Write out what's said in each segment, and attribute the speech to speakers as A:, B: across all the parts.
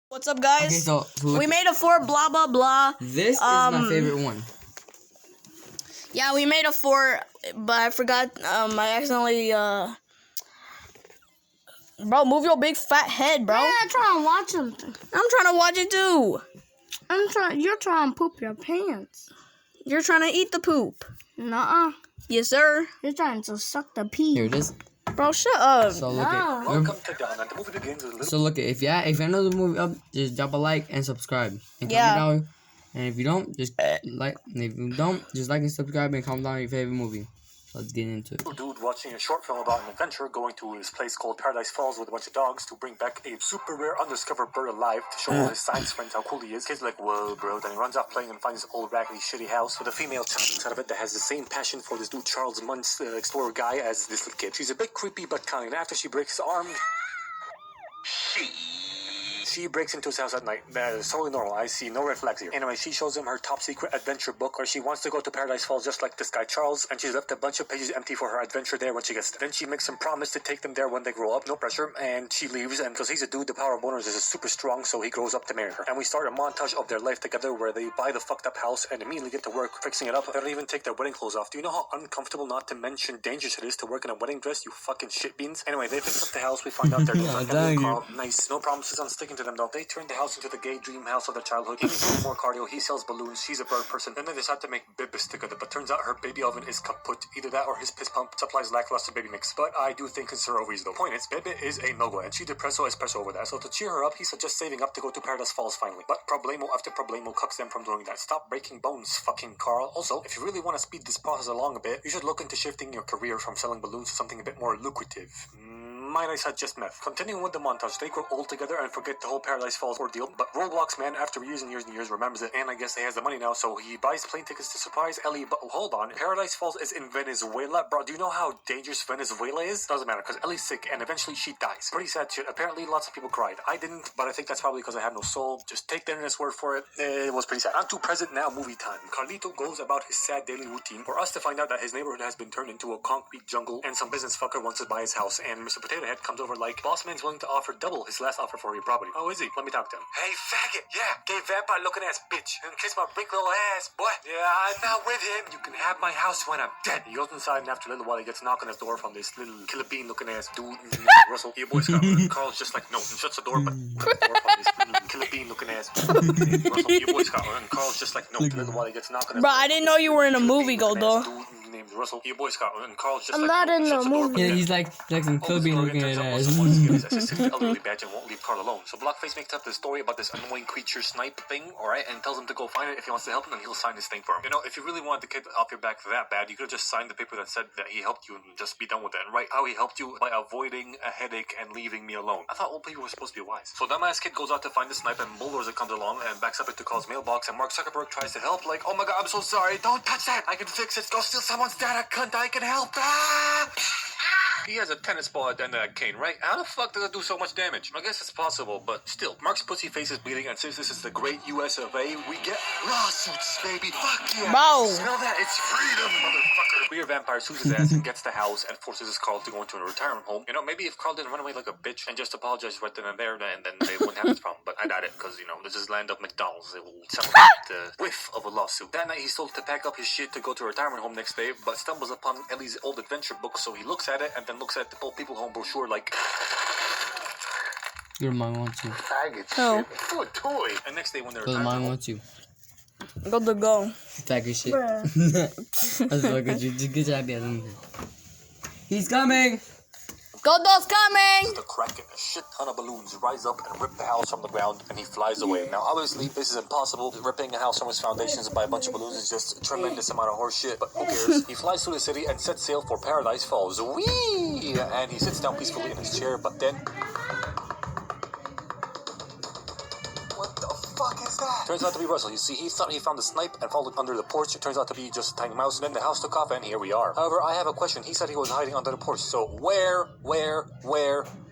A: What's up, guys?
B: Okay, so
A: we made a fort, blah blah blah.
B: This is my favorite one.
A: Yeah, we made a fort, but I forgot. I accidentally. Bro, move your big fat head, bro.
C: Yeah, I'm trying to watch something.
A: I'm trying to watch it too.
C: You're trying to poop your pants.
A: You're trying to eat the poop.
C: Nuh-uh.
A: Yes, sir.
C: You're trying to suck the pee.
B: Here it is.
A: Bro, shut up.
B: So look
C: No.
B: it.
D: Welcome to Dawn, and the movie begins with a little...
B: So look it. If you know the movie up, just drop a like and subscribe. And
A: Yeah.
B: comment down. And if you don't, just like. And if you don't, just like and subscribe and comment down your favorite movie. Let's get into it.
D: dude watching a short film about an adventure going to this place called Paradise Falls with a bunch of dogs to bring back a super rare undiscovered bird alive to show all his science friends how cool he is. Kids are like, whoa, bro. Then he runs off playing and finds this old raggedy shitty house with a female child inside of it that has the same passion for this dude Charles Muntz, explorer guy, as this little kid. She's a bit creepy but kind. After she breaks his arm, she breaks into his house at night. That is totally normal. I see no red flags here. Anyway, she shows him her top secret adventure book where she wants to go to Paradise Falls just like this guy Charles, and she's left a bunch of pages empty for her adventure there when she gets there. Then she makes him promise to take them there when they grow up. No pressure. And she leaves, and because he's a dude, the power of boners is super strong, so he grows up to marry her. And we start a montage of their life together where they buy the fucked up house and immediately get to work fixing it up. They don't even take their wedding clothes off. Do you know how uncomfortable, not to mention dangerous it is to work in a wedding dress, you fucking shit beans? Anyway, they fix up the house. We find out they're nice. No promises on sticking to them though. They turn the house into the gay dream house of their childhood. He needs more cardio. He sells balloons. She's a bird person. Then they decide to make bibis together, but turns out her baby oven is kaput. Either that or his piss pump supplies lackluster baby mix. But I do think it's her ovaries though. Point is, Bebe is a no-go, and she depresso espresso over that. So to cheer her up, he suggests saving up to go to Paradise Falls finally. But problemo after problemo cucks them from doing that. Stop breaking bones, fucking Carl. Also, if you really want to speed this process along a bit, you should look into shifting your career from selling balloons to something a bit more lucrative. Might I suggest meth? Continuing with the montage, they grow old together and forget the whole Paradise Falls ordeal. But Roblox man, after years and years and years, remembers it, and I guess he has the money now, so he buys plane tickets to surprise Ellie. But hold on, Paradise Falls is in Venezuela, bro. Do you know how dangerous Venezuela is? Doesn't matter, because Ellie's sick, and eventually she dies. Pretty sad shit. Apparently, lots of people cried. I didn't, but I think that's probably because I have no soul. Just take the internet's word for it. It was pretty sad. On to present now movie time. Carlito goes about his sad daily routine for us to find out that his neighborhood has been turned into a concrete jungle, and some business fucker wants to buy his house, and Mr. Potato Head comes over like, boss man's willing to offer double his last offer for your property. Oh, is he? Let me talk to him. Hey, faggot! Yeah, gay vampire looking ass bitch. And kiss my big little ass, boy. Yeah, I'm not with him. You can have my house when I'm dead. He goes inside, and after a little while, he gets knocked on his door from this little killer bean looking ass dude. Russell, your boy Scott. And Carl's just like, no. He shuts the door, but the door from this little killer bean looking ass. Russell, your boy Scott. And Carl's just like, no. After a little while, he gets knocked on his door.
A: Bro, I didn't know you were in a movie, Goldo.
D: Named Russell, your boy Scott, and Carl's just
C: I'm
D: like,
C: not in the movie.
B: Yeah, he's like Jackson Kirby looking at
D: his
B: ass.
D: assistant elderly badge and won't leave Carl alone. So Blockface makes up this story about this annoying creature snipe thing, alright, and tells him to go find it if he wants to help him, and he'll sign this thing for him. You know, if you really wanted the kid off your back that bad, you could have just signed the paper that said that he helped you and just be done with it, and write how he helped you by avoiding a headache and leaving me alone. I thought old people were supposed to be wise. So dumbass kid goes out to find the snipe, and Bulldozer comes along and backs up into Carl's mailbox, and Mark Zuckerberg tries to help, like, oh my god, I'm so sorry, don't touch that, I can fix it, go steal someone's data, cunt, I can help. Ah! He has a tennis ball at the end of that cane, right? How the fuck does it do so much damage? I guess it's possible, but still. Mark's pussy face is bleeding, and since this is the great US of A, we get lawsuits, baby. Fuck yeah.
A: Bro.
D: Smell that? It's freedom, motherfucker. Weird vampire sues his ass and gets the house and forces his Carl to go into a retirement home. You know, maybe if Carl didn't run away like a bitch and just apologize right then and there, and then they wouldn't have this problem. But I doubt it, because, you know, this is land of McDonald's. It will celebrate the whiff of a lawsuit. That night, he's told to pack up his shit to go to a retirement home next day, but stumbles upon Ellie's old adventure book, so he looks at it and then looks at the old people home brochure like,
B: Your mom wants you.
D: faggot
A: Oh.
D: shit. For a toy. And next day when they're
B: Your mom wants you.
A: Goldo, go.
B: Faggot shit.
C: Bruh.
B: That's fucking good job, yeah. He's coming!
A: Goldo's coming!
D: the Kraken, a shit ton of balloons rise up and rip the house from the ground, and he flies away. Now, obviously, this is impossible. Ripping a house from its foundations by a bunch of balloons is just a tremendous amount of horse shit, but who cares? He flies through the city and sets sail for Paradise Falls. Whee! And he sits down peacefully in his chair, but then... What the fuck is that? Turns out to be Russell. You see, he thought he found the snipe and followed under the porch. It turns out to be just a tiny mouse. Then the house took off, and here we are. However, I have a question. He said he was hiding under the porch. So where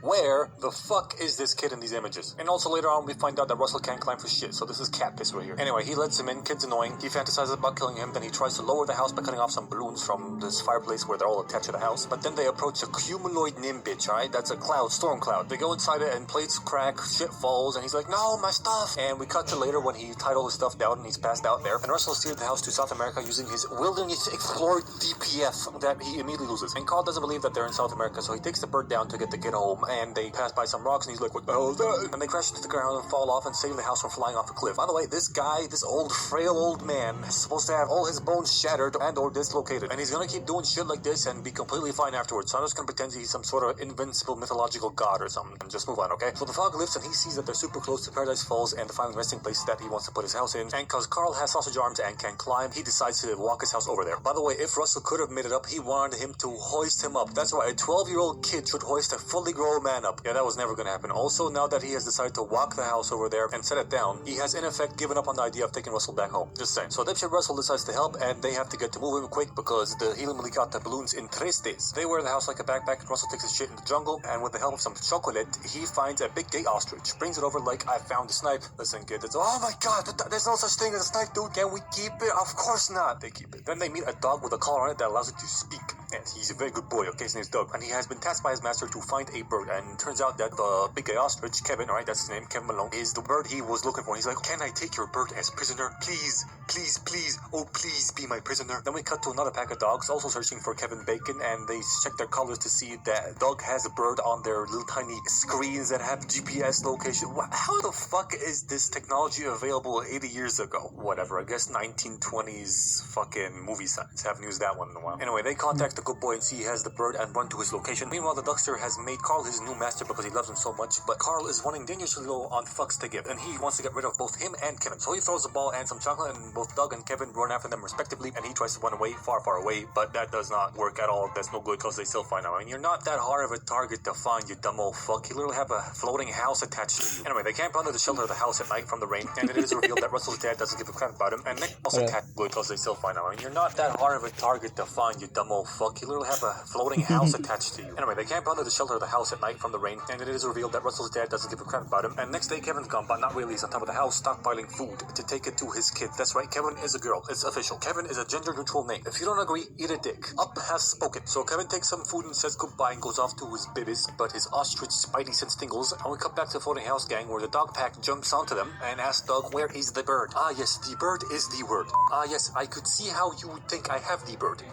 D: Where the fuck is this kid in these images? And also later on we find out that Russell can't climb for shit, so this is cat piss right here. Anyway, he lets him in, kid's annoying, he fantasizes about killing him, then he tries to lower the house by cutting off some balloons from this fireplace where they're all attached to the house. But then they approach a cumuloid nimbitch, alright? That's a cloud, storm cloud. They go inside it and plates crack, shit falls, and he's like, no, my stuff! And we cut to later when he tied all his stuff down and he's passed out there. And Russell steered the house to South America using his Wilderness Explorer DPF that he immediately loses. And Carl doesn't believe that they're in South America, so he takes the bird down to get the kid home, and they pass by some rocks and he's like, what the hell is that? And they crash into the ground and fall off and save the house from flying off a cliff. By the way, this guy, this old, frail old man, is supposed to have all his bones shattered and or dislocated. And he's gonna keep doing shit like this and be completely fine afterwards. So I'm just gonna pretend he's some sort of invincible mythological god or something and just move on, okay? So the fog lifts and he sees that they're super close to Paradise Falls and the final resting place that he wants to put his house in. And cause Carl has sausage arms and can climb, he decides to walk his house over there. By the way, if Russell could have made it up, he wanted him to hoist him up. That's why a 12-year-old kid should hoist a fully grown man up. Yeah, that was never gonna happen. Also, now that he has decided to walk the house over there and set it down, he has in effect given up on the idea of taking Russell back home. Just saying. So dipshit Russell decides to help and they have to get to move him quick because the helium leak got the balloons in 3 days. They wear the house like a backpack and Russell takes his shit in the jungle and with the help of some chocolate, he finds a big gay ostrich, brings it over like, I found the snipe. Listen kid, it's, oh my god, there's no such thing as a snipe, dude. Can we keep it? Of course not. They keep it. Then they meet a dog with a collar on it that allows it to speak. Yes, he's a very good boy, okay, his name's Doug. And he has been tasked by his master to find a bird. And turns out that the big gay ostrich, Kevin, alright, that's his name, Kevin Malone, is the bird he was looking for. He's like, can I take your bird as prisoner? Please, please, please, oh please be my prisoner. Then we cut to another pack of dogs also searching for Kevin Bacon and they check their colors to see that Doug has a bird on their little tiny screens that have GPS location. How the fuck is this technology available 80 years ago? Whatever, I guess 1920s fucking movie signs. Haven't used that one in a while. Anyway, they contact the good boy and see he has the bird and run to his location. Meanwhile, the Duckster has made Carl his new master because he loves him so much, but Carl is running dangerously low on fucks to give, and he wants to get rid of both him and Kevin. So he throws a ball and some chocolate, and both Doug and Kevin run after them respectively, and he tries to run away, far, far away, but that does not work at all. That's no good because they still find him. I mean, you're not that hard of a target to find, you dumb old fuck. You literally have a floating house attached to you. Anyway, they camp under the shelter of the house at night from the rain, and it is revealed that Russell's dad doesn't give a crap about him, and Nick also can't good because they still find him. I mean, you're not that hard of a target to find, you dumb old fuck. You literally have a floating house attached to you. Anyway, they camp under the shelter of the house at night from the rain, and it is revealed that Russell's dad doesn't give a crap about him, and next day Kevin's gone, but not really. He's on top of the house stockpiling food to take it to his kids. That's right, Kevin is a girl. It's official. Kevin is a gender-neutral name. If you don't agree, eat a dick. Up has spoken. So Kevin takes some food and says goodbye and goes off to his bibbies, but his ostrich spidey sense tingles, and we cut back to the floating house gang where the dog pack jumps onto them and asks Doug, where is the bird? Ah yes, the bird is the word. Ah yes, I could see how you would think I have the bird.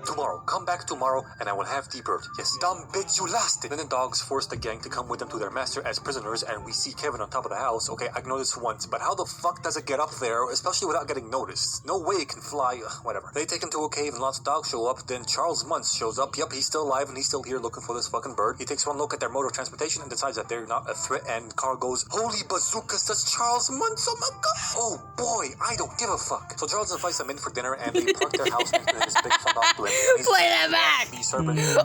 D: Tomorrow. Come back tomorrow and I will have the bird. Yes. Dumb bitch, you lost it. Then the dogs force the gang to come with them to their master as prisoners, and we see Kevin on top of the house. Okay, I know this once, but how the fuck does it get up there, especially without getting noticed? No way it can fly. Whatever. They take him to a cave and lots of dogs show up. Then Charles Muntz shows up. Yep, he's still alive and he's still here looking for this fucking bird. He takes one look at their mode of transportation and decides that they're not a threat, and Carl goes, holy bazookas, that's Charles Muntz, oh my god. Oh boy, I don't give a fuck. So Charles invites them in for dinner and they park their house next to his big fuck off blimp.
A: Play that back.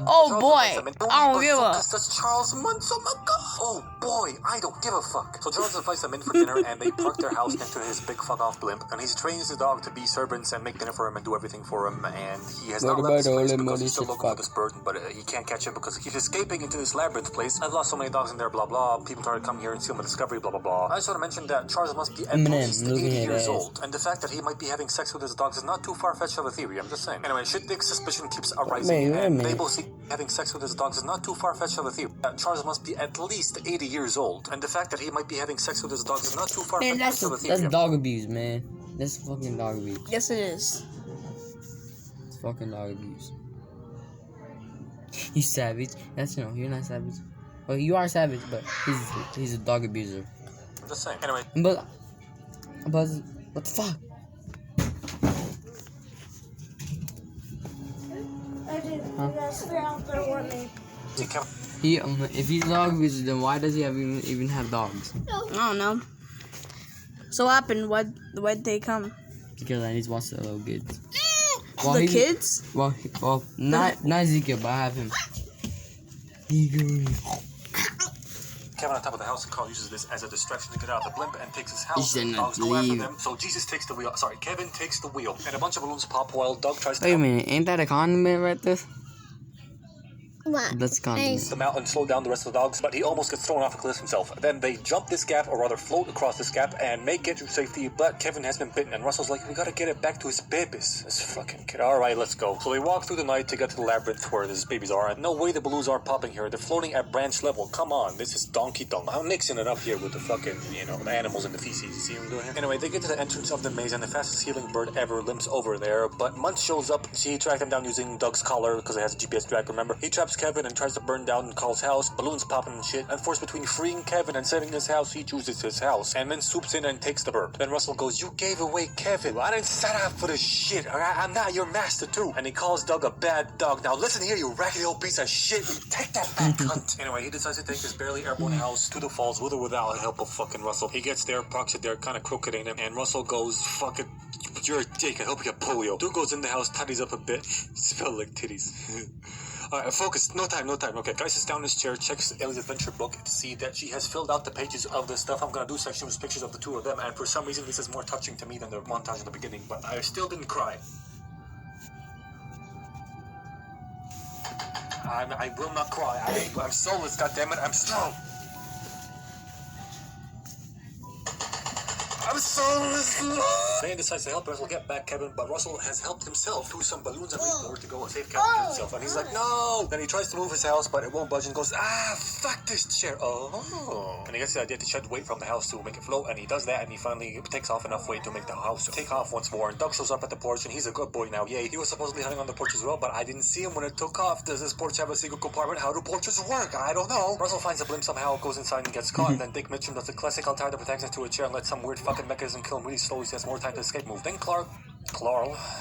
D: Oh
A: boy, I don't give a.
D: That's Charles Muntz, oh my god. Oh boy, I don't give a fuck. So Charles invites them in for dinner and they park their house next to his big fuck off blimp, and he trains the dog to be servants and make dinner for him and do everything for him, and he has not left this place because he's still looking for this bird, but he can't catch him because he keeps escaping into this labyrinth place. I've lost so many dogs in there, blah blah. People try to come here and steal my discovery, blah blah blah. I just want to mention that Charles must be at least 80 years old, and the fact that he might be having sex with his dogs is not too far-fetched of a theory, I'm just saying. Anyway, Shitdick's suspicion keeps arising, and they both see having sex with his dogs is not too far-fetched of a theory. Charles must be at least 80 years old, and the fact that he might be having sex with his dogs is not too far-fetched of a theory.
B: That's dog abuse, man. That's fucking dog abuse.
A: Yes, it is.
B: It's fucking dog abuse. He's savage. That's, you're not savage. Well, you are savage, but he's a dog abuser.
D: I'm just saying. Anyway.
B: But what the fuck? If he's a dog abuser, then why does he even have dogs?
A: I don't know. So what happened? Why'd they come?
B: Because I need to watch the little kids.
A: The kids?
B: Well, not Ezekiel, but I have him.
D: Kevin on top of the house, and Carl uses this as a distraction to get out of the blimp and takes his house.
B: He
D: And
B: said not
D: dogs
B: to
D: go after
B: leave.
D: them. So Jesus takes the wheel. Sorry, Kevin takes the wheel, and a bunch of balloons pop while Doug tries to.
B: Wait a minute, ain't that a condiment right there? That's condiment.
D: them out and slow down the rest of the dogs, but he almost gets thrown off a cliff himself. Then they jump this gap, or rather float across this gap, and make it to safety, but Kevin has been bitten, and Russell's like, we gotta get it back to his babies. This fucking kid. Alright, let's go. So they walk through the night to get to the labyrinth where his babies are, and no way the balloons aren't popping here. They're floating at branch level. Come on, this is Donkey Kong. I'm mixing it up here with the fucking, the animals and the feces. You see what I'm doing here? Anyway, they get to the entrance of the maze, and the fastest healing bird ever limps over there, but Muntz shows up. She tracked him down using Doug's collar, because it has a GPS track, remember? He traps Kevin and tries to burn down Carl's house, balloons popping and shit, and forced between freeing Kevin and saving his house, he chooses his house, and then swoops in and takes the bird. Then Russell goes, you gave away Kevin. I didn't set up for this shit, alright? I'm not your master too. And he calls Doug a bad dog. Now listen here, you raggedy old piece of shit. Take that back, cunt. Anyway, he decides to take his barely airborne house to the falls with or without the help of fucking Russell. He gets there, parks it there, kind of crooked in him, and Russell goes, fuck it. You're a dick, I hope you get polio. Dude goes in the house, tidies up a bit. Smell like titties. Alright, focus. No time. Okay, guy sits down in his chair, checks Ellie's adventure book to see that she has filled out the pages of the stuff I'm gonna do section with pictures of the two of them, and for some reason this is more touching to me than the montage in the beginning, but I still didn't cry. I will not cry. I'm soulless, goddammit. I'm strong. I'm soulless. Van decides to help Russell get back Kevin, but Russell has helped himself through some balloons and restored to go and save Kevin himself. And he's like, no! Then he tries to move his house, but it won't budge and goes, fuck this chair. Oh. And he gets the idea to shed weight from the house to make it float, and he does that, and he finally takes off enough weight to make the house take off once more. And Doug shows up at the porch, and he's a good boy now. Yay. He was supposedly hiding on the porch as well, but I didn't see him when it took off. Does this porch have a secret compartment? How do porches work? I don't know. Russell finds a blimp somehow, goes inside and gets caught, and then Dick Mitchum does the classic, I'll tie the protagonist to a chair and let some weird fucking mechanism kill him really slowly so he has more time to escape move. Then Clarl.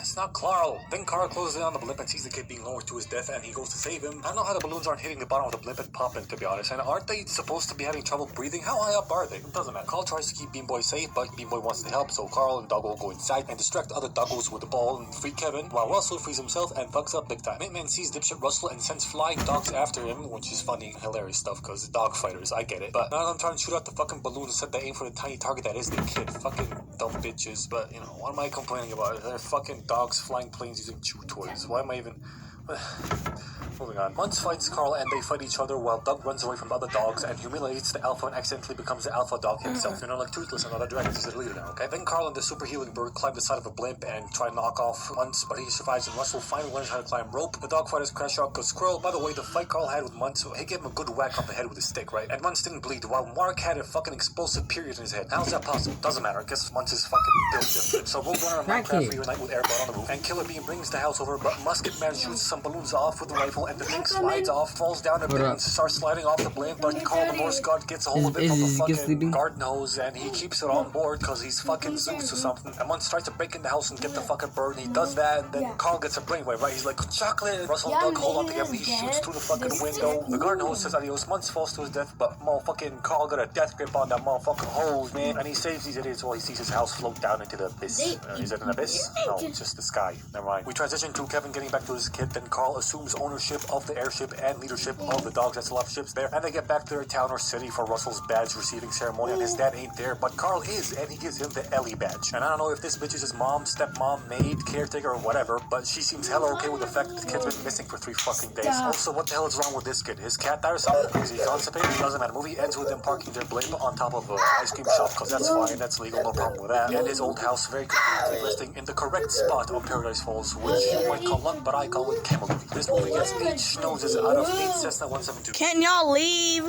D: It's not Clarl. Then Carl closes in on the blimp and sees the kid being lowered to his death, and he goes to save him. I don't know how the balloons aren't hitting the bottom of the blimp and popping, to be honest. And aren't they supposed to be having trouble breathing? How high up are they? It doesn't matter. Carl tries to keep Bean Boy safe, but Bean Boy wants to help, so Carl and Doggo go inside and distract other doggos with the ball and free Kevin, while Russell frees himself and fucks up big time. Hitman sees dipshit Russell and sends flying dogs after him, which is funny, hilarious stuff, because dog fighters, I get it. But now I'm trying to shoot out the fucking balloon and set the aim for the tiny target that is the kid. Fucking dumb bitches. But, what am I complaining about? They're fucking dogs flying planes using chew toys. Why am I even... Moving on. Muntz fights Carl and they fight each other while Doug runs away from the other dogs and humiliates the alpha and accidentally becomes the alpha dog himself. Like Toothless and other dragons, he's the leader now, okay? Then Carl and the super healing bird climb the side of a blimp and try to knock off Muntz, but he survives and Russell finally learns how to climb rope. The dog fighters crash out because Squirrel, by the way, the fight Carl had with Muntz, he gave him a good whack on the head with his stick, right? And Muntz didn't bleed, while Mark had a fucking explosive period in his head. How's that possible? Doesn't matter, I guess Muntz is fucking built different. So Roadrunner and Minecraft reunite with Airbud on the roof, and Killer Bean brings the house over, but Musket Man shoots some balloons off with the rifle, and the thing slides off, falls down a bit, and starts sliding off the blimp, but Carl the Morse God gets a hold of it from the fucking garden hose, and he keeps it on board because he's fucking Zeus or something. And Muntz tries to break in the house and get the fucking bird, and he does that, and then Carl gets a brainwave, right? He's like, chocolate! Russell and Doug hold on together, and he shoots through the fucking window. The garden hose says adios, Muntz falls to his death, but motherfucking Carl got a death grip on that motherfucking hose, man, and he saves these idiots while he sees his house float down into the abyss. Is it an abyss? No, it's just the sky. Never mind. We transition to Kevin getting back to his kid, then Carl assumes ownership of the airship and leadership of the dogs. That's a lot of ships there, and they get back to their town or city for Russell's badge receiving ceremony, and his dad ain't there, but Carl is, and he gives him the Ellie badge. And I don't know if this bitch is his mom, stepmom, maid, caretaker, or whatever, but she seems hella okay with the fact that the kid's been missing for 3 fucking days. Also, what the hell is wrong with this kid? His cat died or something? Is he constipated? Doesn't matter. Movie ends with them parking their blimp on top of an ice cream shop, because that's fine, that's legal, no problem with that. And his old house very conveniently resting in the correct spot on Paradise Falls, which you might call luck, but I call it camel. This movie gets 8 schnozes out of 8 Cessna 172.
A: Can y'all leave?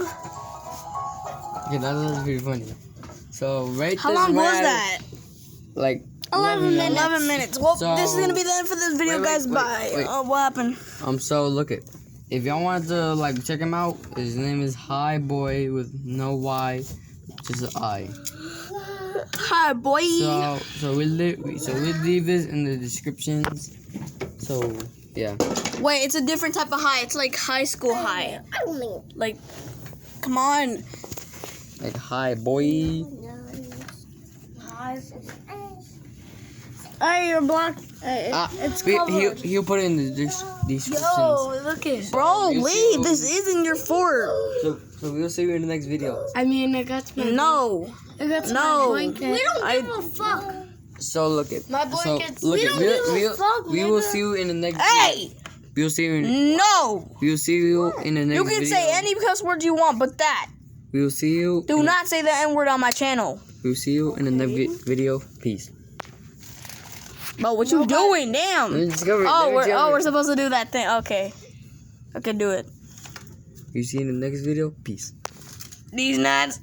B: Yeah, that was pretty funny. So, right
A: How
B: this
A: long was
B: way,
A: that?
B: Like
C: 11 minutes.
A: 11 minutes. Well,
B: So-
A: this is gonna be the end for this video,
B: Wait,
A: guys.
B: wait,
A: Bye.
B: wait.
A: What happened?
B: So look it. If y'all wanted to check him out, his name is Hi Boy with no Y, just an I.
A: Hi, boy.
B: So we'll leave this in the descriptions. So yeah.
A: Wait, it's a different type of high. It's like high school high. Like, come on.
B: Like Hi Boy.
C: Hey, you're blocked. It's covered.
B: He'll put it in the descriptions.
C: Yo, look at.
A: Bro, leave. This isn't your fort.
B: So we'll see you in the next video.
C: I mean, I got my.
A: No.
C: I got
A: No.
C: my blanket. We don't
A: I-
C: give a fuck.
B: So look it.
C: My
B: So
C: blankets.
B: look
C: We
B: it.
C: don't give a fuck,
B: We will
C: nigga.
B: see you in the next.
A: Hey!
B: We'll see you in,
A: No!
B: we'll see you in the next
A: You can
B: video.
A: say any cuss words you want, but that.
B: We'll see you.
A: Do not say the N-word on my channel.
B: We'll see you in the next video. Peace.
A: But what you doing? Damn. We're supposed to do that thing. Okay. Okay, do it.
B: You see you in the next video. Peace.
A: These nuts.